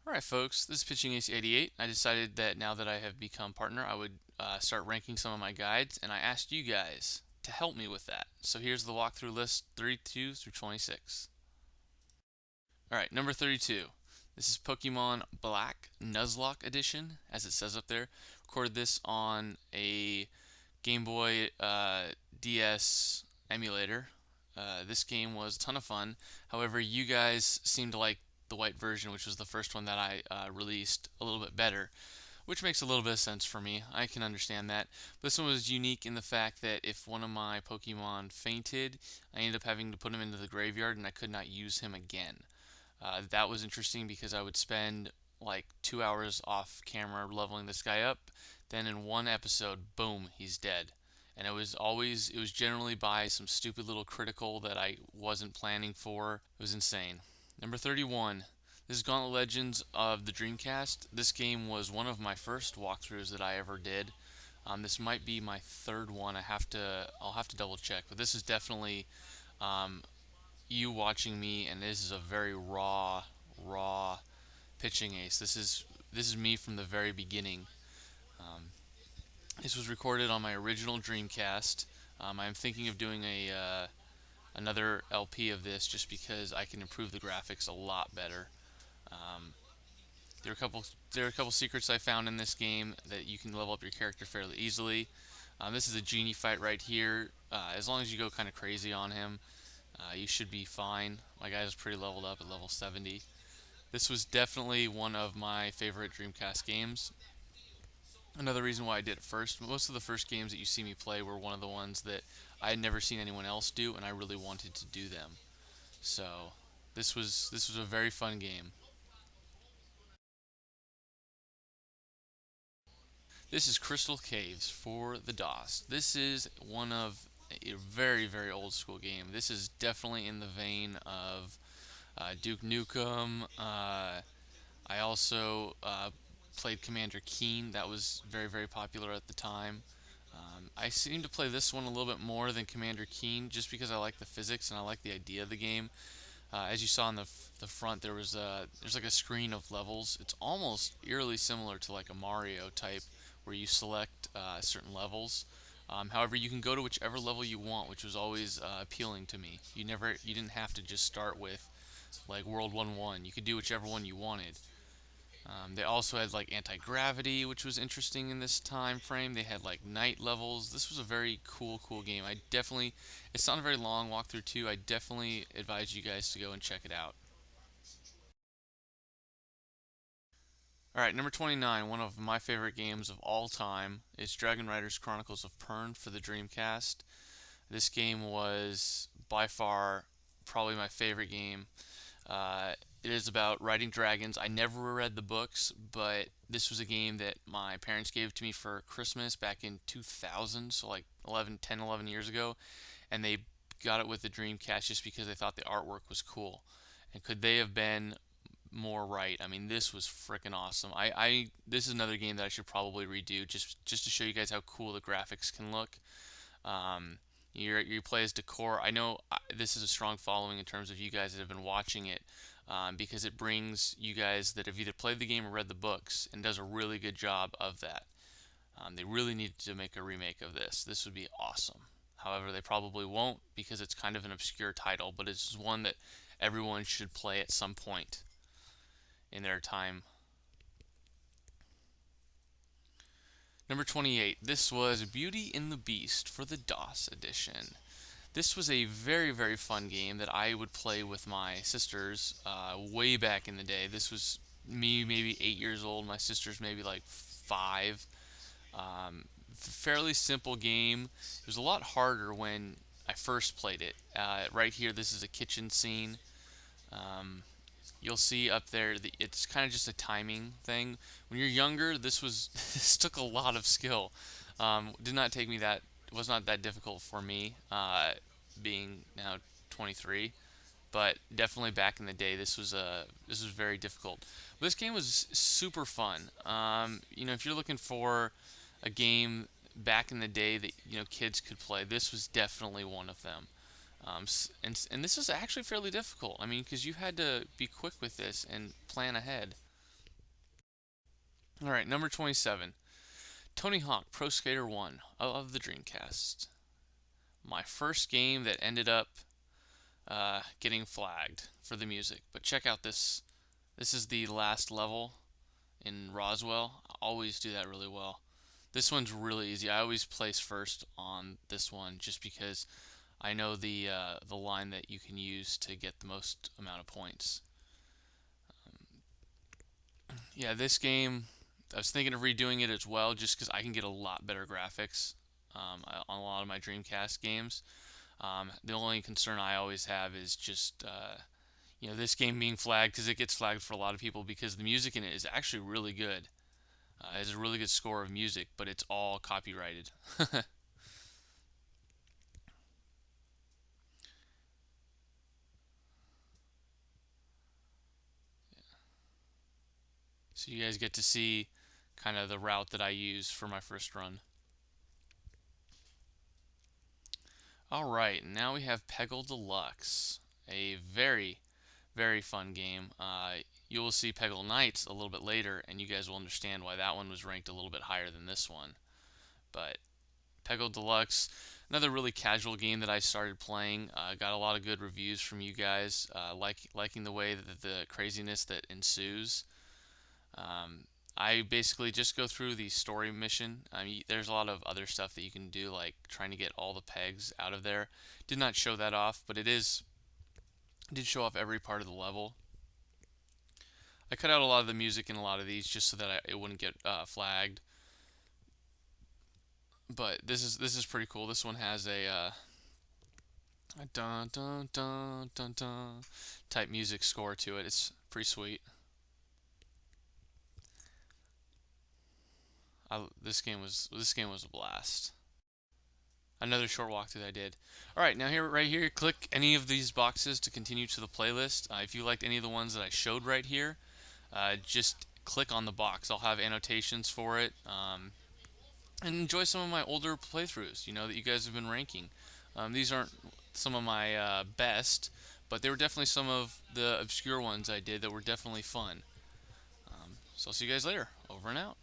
Alright folks, this is Pitchingace88. I decided that now that I have become partner, I would start ranking some of my guides, and I asked you guys to help me with that. So here's the walkthrough list, 32 through 26. Alright, number 32. This is Pokemon Black Nuzlocke Edition, as it says up there. Recorded this on a Game Boy DS emulator. This game was a ton of fun. However, you guys seemed to like the white version, which was the first one that I released, a little bit better, which makes a little bit of sense for me. I can understand that. This one was unique in the fact that if one of my Pokemon fainted, I ended up having to put him into the graveyard and I could not use him again. That was interesting because I would spend like 2 hours off camera leveling this guy up. Then in one episode, boom, he's dead. And it was generally by some stupid little critical that I wasn't planning for. It was insane. Number 31. This is Gauntlet Legends of the Dreamcast. This game was one of my first walkthroughs that I ever did. This might be my third one. I'll have to double check, but this is definitely um, you watching me, and this is a very raw pitching ace. This is me from the very beginning. Um, this was recorded on my original Dreamcast. I'm thinking of doing another LP of this just because I can improve the graphics a lot better. Um, there are a couple secrets I found in this game that you can level up your character fairly easily. This is a genie fight right here. As long as you go kind of crazy on him, you should be fine. My guy's pretty leveled up at level 70. This was definitely one of my favorite Dreamcast games. Another reason why I did it first, most of the first games that you see me play were one of the ones that I had never seen anyone else do, and I really wanted to do them. So this was a very fun game. This is Crystal Caves for the DOS. This is one of a very old school game. This is definitely in the vein of Duke Nukem. I also played Commander Keen. That was very popular at the time. I seem to play this one a little bit more than Commander Keen just because I like the physics and I like the idea of the game. As you saw in the front, there's like a screen of levels. It's almost eerily similar to like a Mario type, where you select certain levels. However, you can go to whichever level you want, which was always appealing to me. You didn't have to just start with like World 1-1. You could do whichever one you wanted. They also had like anti-gravity, which was interesting in this time frame. They had like night levels. This was a very cool game. It's not a very long walkthrough too. I definitely advise you guys to go and check it out. All right, number 29, one of my favorite games of all time, is Dragonriders Chronicles of Pern for the Dreamcast. This game was by far probably my favorite game. It is about riding dragons. I never read the books, but this was a game that my parents gave to me for Christmas back in 2000, so like 11 years ago, and they got it with the Dreamcast just because they thought the artwork was cool. And could they have been more right? I mean, this was freaking awesome. This is another game that I should probably redo just to show you guys how cool the graphics can look. Um, you play as Decor. I know this is a strong following in terms of you guys that have been watching it, because it brings you guys that have either played the game or read the books and does a really good job of that. They really need to make a remake of this. This would be awesome. However, they probably won't because it's kind of an obscure title, but it's one that everyone should play at some point in their time. Number 28. This was Beauty and the Beast for the DOS edition. This was a very fun game that I would play with my sisters way back in the day. This was me maybe 8 years old. My sisters maybe like 5. Fairly simple game. It was a lot harder when I first played it. Right here, this is a kitchen scene. Um, you'll see up there that it's kind of just a timing thing. When you're younger, this took a lot of skill. Did not take me that was not that difficult for me, being now 23. But definitely back in the day, this was very difficult. But this game was super fun. If you're looking for a game back in the day that kids could play, this was definitely one of them. And this is actually fairly difficult. I mean, because you had to be quick with this and plan ahead. All right, number 27. Tony Hawk Pro Skater 1 of the Dreamcast. My first game that ended up getting flagged for the music. But check out this. This is the last level in Roswell. I always do that really well. This one's really easy. I always place first on this one just because I know the line that you can use to get the most amount of points. Yeah, this game, I was thinking of redoing it as well just because I can get a lot better graphics on a lot of my Dreamcast games. The only concern I always have is just this game being flagged because it gets flagged for a lot of people because the music in it is actually really good. It has a really good score of music, but it's all copyrighted. So you guys get to see kind of the route that I use for my first run. Alright, now we have Peggle Deluxe, a very, very fun game. You will see Peggle Knights a little bit later, and you guys will understand why that one was ranked a little bit higher than this one. But Peggle Deluxe, another really casual game that I started playing. Got a lot of good reviews from you guys, liking the way that the craziness that ensues. Um, I basically just go through the story mission. I mean, there's a lot of other stuff that you can do, like trying to get all the pegs out of there. Did not show that off, but did show off every part of the level. I cut out a lot of the music in a lot of these just so that it wouldn't get flagged. But this is pretty cool. This one has a dun dun dun dun dun type music score to it. It's pretty sweet. This game was a blast. Another short walkthrough that I did. All right, now right here, click any of these boxes to continue to the playlist. If you liked any of the ones that I showed right here, just click on the box. I'll have annotations for it. And enjoy some of my older playthroughs, that you guys have been ranking. These aren't some of my best, but they were definitely some of the obscure ones I did that were definitely fun. So I'll see you guys later. Over and out.